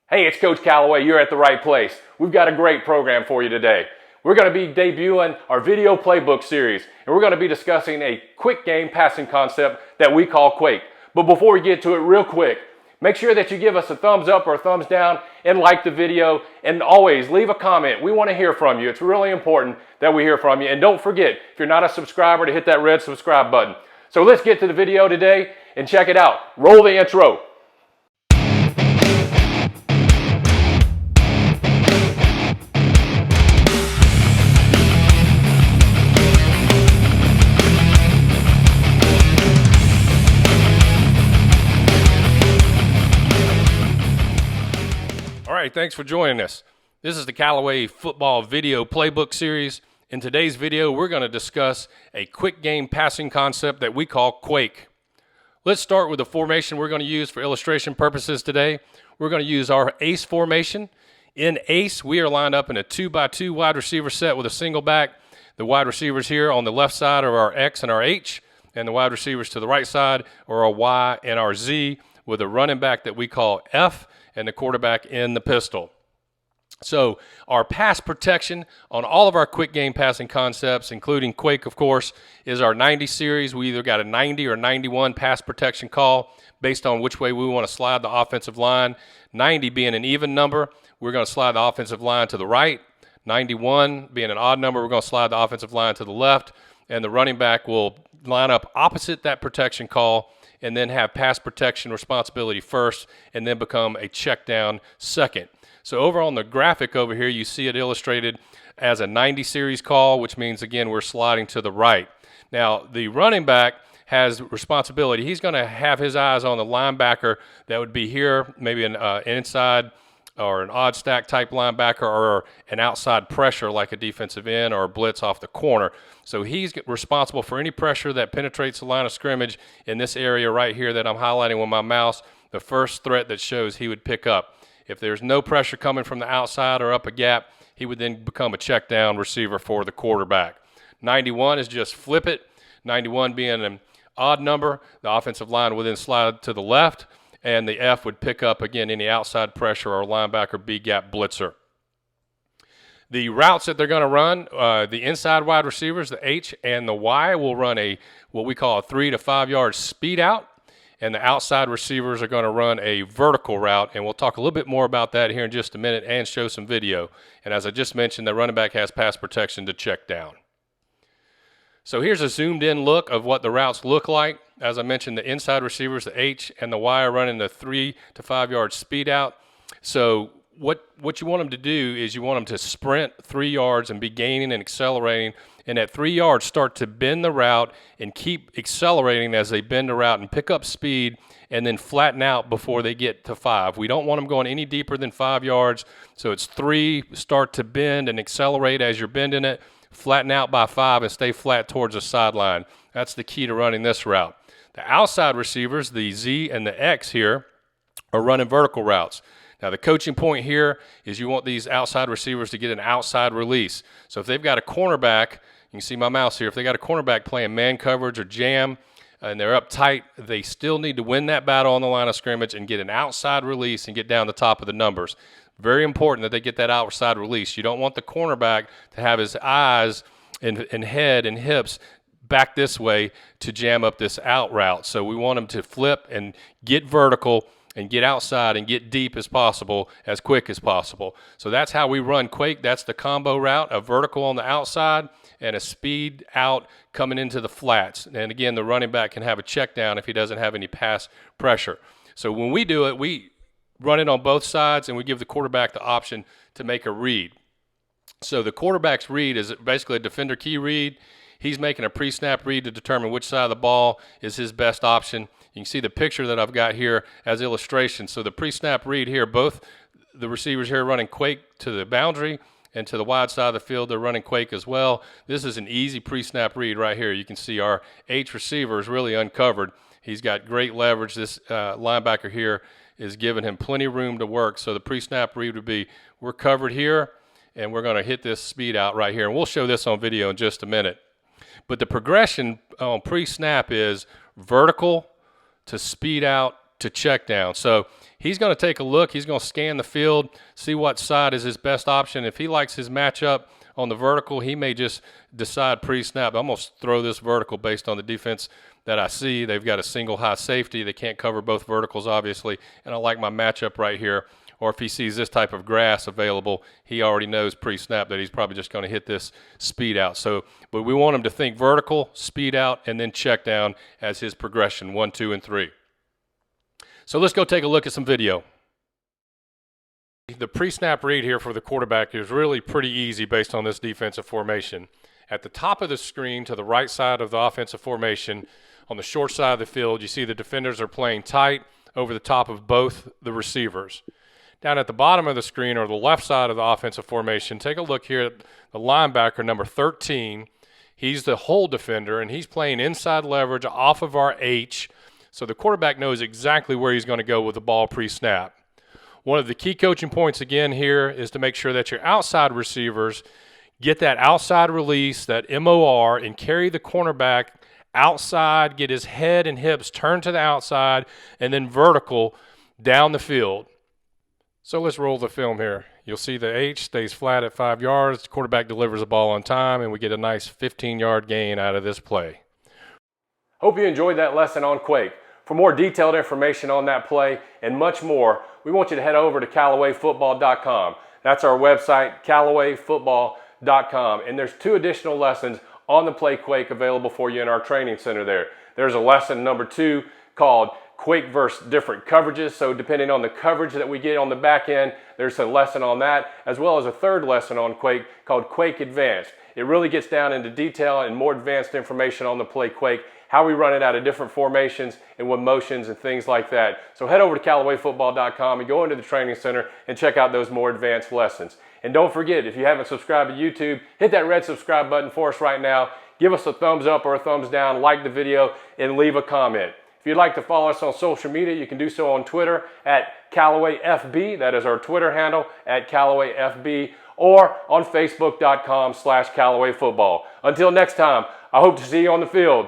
Hey, it's Coach Calloway. You're at the right place. We've got a great program for you today. We're going to be debuting our video playbook series, and we're going to be discussing a quick game passing concept that we call Quake. But before we get to it, real quick, make sure that you give us a thumbs up or a thumbs down and like the video, and always leave a comment. We want to hear from you. It's really important that we hear from you. And don't forget, if you're not a subscriber, to hit that red subscribe button. So let's get to the video today and check it out. Roll the intro. All right, thanks for joining us. This is the Callaway Football Video Playbook Series. In today's video, we're going to discuss a quick game passing concept that we call Quake. Let's start with the formation we're going to use for illustration purposes today. We're going to use our ace formation. In ace, we are lined up in a 2x2 wide receiver set with a single back. The wide receivers here on the left side are our X and our H, and the wide receivers to the right side are our Y and our Z, with a running back that we call F and the quarterback in the pistol. So our pass protection on all of our quick game passing concepts, including Quake, of course, is our 90 series. We either got a 90 or 91 pass protection call based on which way we want to slide the offensive line. 90 being an even number, we're going to slide the offensive line to the right. 91 being an odd number, we're going to slide the offensive line to the left. And the running back will line up opposite that protection call and then have pass protection responsibility first and then become a check down second. So over on the graphic over here, you see it illustrated as a 90 series call, which means, again, we're sliding to the right. Now, the running back has responsibility. He's going to have his eyes on the linebacker that would be here, maybe an inside or an odd stack type linebacker, or an outside pressure like a defensive end or a blitz off the corner. So he's responsible for any pressure that penetrates the line of scrimmage in this area right here that I'm highlighting with my mouse, the first threat that shows he would pick up. If there's no pressure coming from the outside or up a gap, he would then become a check down receiver for the quarterback. 91 is just flip it. 91 being an odd number, the offensive line would then slide to the left, and the F would pick up, again, any outside pressure or linebacker B-gap blitzer. The routes that they're going to run, the inside wide receivers, the H and the Y, will run what we call a 3 to 5 yard speed out, and the outside receivers are going to run a vertical route, and we'll talk a little bit more about that here in just a minute and show some video. And as I just mentioned, the running back has pass protection to check down. So here's a zoomed in look of what the routes look like. As I mentioned, the inside receivers, the H and the Y, are running the 3 to 5 yard speed out. So what you want them to do is you want them to sprint 3 yards and be gaining and accelerating. And at 3 yards, start to bend the route and keep accelerating as they bend the route and pick up speed and then flatten out before they get to 5. We don't want them going any deeper than 5 yards. So it's 3, start to bend and accelerate as you're bending it, flatten out by 5 and stay flat towards the sideline. That's the key to running this route. The outside receivers, the Z and the X here, are running vertical routes. Now, the coaching point here is you want these outside receivers to get an outside release. So if they've got a cornerback, you can see my mouse here, if they got a cornerback playing man coverage or jam and they're up tight, they still need to win that battle on the line of scrimmage and get an outside release and get down the top of the numbers. Very important that they get that outside release. You don't want the cornerback to have his eyes and head and hips back this way to jam up this out route. So we want him to flip and get vertical and get outside and get deep as possible, as quick as possible. So that's how we run Quake. That's the combo route, a vertical on the outside and a speed out coming into the flats. And again, the running back can have a check down if he doesn't have any pass pressure. So when we do it, we run it on both sides and we give the quarterback the option to make a read. So the quarterback's read is basically a defender key read. He's making a pre-snap read to determine which side of the ball is his best option. You can see the picture that I've got here as illustration. So the pre-snap read here, both the receivers here running Quake to the boundary, and to the wide side of the field, they're running Quake as well. This is an easy pre-snap read right here. You can see our H receiver is really uncovered. He's got great leverage. This linebacker here is giving him plenty of room to work. So the pre-snap read would be, we're covered here, and we're going to hit this speed out right here. And we'll show this on video in just a minute. But the progression on pre-snap is vertical to speed out to check down. So he's going to take a look. He's going to scan the field, see what side is his best option. If he likes his matchup on the vertical, he may just decide pre-snap, I'm going to throw this vertical based on the defense that I see. They've got a single high safety. They can't cover both verticals, obviously, and I like my matchup right here. Or if he sees this type of grass available, he already knows pre-snap that he's probably just going to hit this speed out. So, but we want him to think vertical, speed out, and then check down as his progression, 1, 2, and 3. So let's go take a look at some video. The pre-snap read here for the quarterback is really pretty easy based on this defensive formation. At the top of the screen to the right side of the offensive formation, on the short side of the field, you see the defenders are playing tight over the top of both the receivers. Down at the bottom of the screen or the left side of the offensive formation, take a look here at the linebacker, number 13. He's the hole defender, and he's playing inside leverage off of our H, so the quarterback knows exactly where he's going to go with the ball pre-snap. One of the key coaching points again here is to make sure that your outside receivers get that outside release, that MOR, and carry the cornerback outside, get his head and hips turned to the outside, and then vertical down the field. So let's roll the film here. You'll see the H stays flat at 5 yards. The quarterback delivers the ball on time, and we get a nice 15-yard gain out of this play. Hope you enjoyed that lesson on Quake. For more detailed information on that play and much more, we want you to head over to CallawayFootball.com. That's our website, CallawayFootball.com. And there's 2 additional lessons on the play Quake available for you in our training center there. There's a lesson number 2 called Quake versus different coverages. So depending on the coverage that we get on the back end, there's a lesson on that, as well as a 3rd lesson on Quake called Quake Advanced. It really gets down into detail and more advanced information on the play Quake, how we run it out of different formations and with motions and things like that. So head over to CallawayFootball.com and go into the training center and check out those more advanced lessons. And don't forget, if you haven't subscribed to YouTube, hit that red subscribe button for us right now. Give us a thumbs up or a thumbs down, like the video, and leave a comment. If you'd like to follow us on social media, you can do so on Twitter at CallawayFB. That is our Twitter handle, at CallawayFB, or on Facebook.com/CallawayFootball. Until next time, I hope to see you on the field.